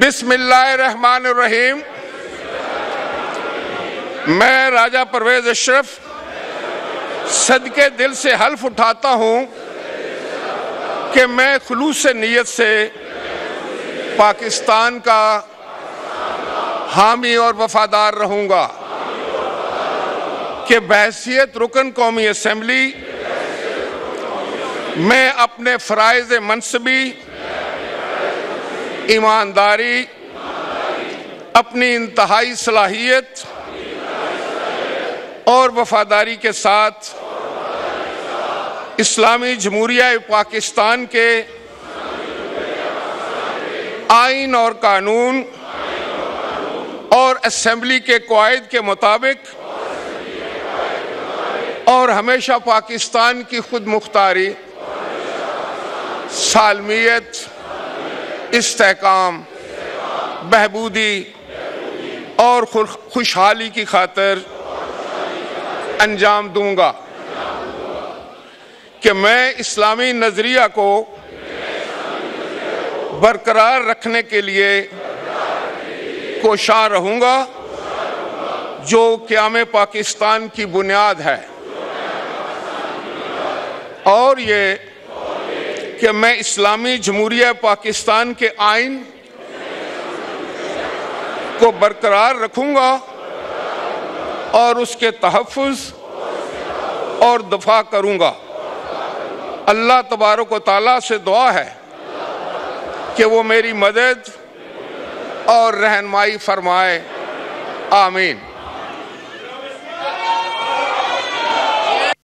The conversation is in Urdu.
بسم اللہ الرحمن الرحیم۔ میں راجہ پرویز اشرف صدقے دل سے حلف اٹھاتا ہوں کہ میں خلوص نیت سے پاکستان کا حامی اور وفادار رہوں گا، کہ بحیثیت رکن قومی اسمبلی میں اپنے فرائض منصبی، ایمانداری، اپنی انتہائی صلاحیت اور وفاداری کے ساتھ اسلامی جمہوریہ پاکستان کے آئین اور قانون اور اسمبلی کے قواعد کے مطابق اور ہمیشہ پاکستان کی خود مختاری، سالمیت، استحکام، بہبودی اور خوشحالی کی خاطر انجام دوں گا، کہ میں اسلامی نظریہ کو برقرار رکھنے کے لیے کوشاں رہوں گا، جو قیام پاکستان کی بنیاد ہے، اور یہ کہ میں اسلامی جمہوریہ پاکستان کے آئین کو برقرار رکھوں گا اور اس کے تحفظ اور دفاع کروں گا۔ اللہ تبارک و تعالیٰ سے دعا ہے کہ وہ میری مدد اور رہنمائی فرمائے، آمین۔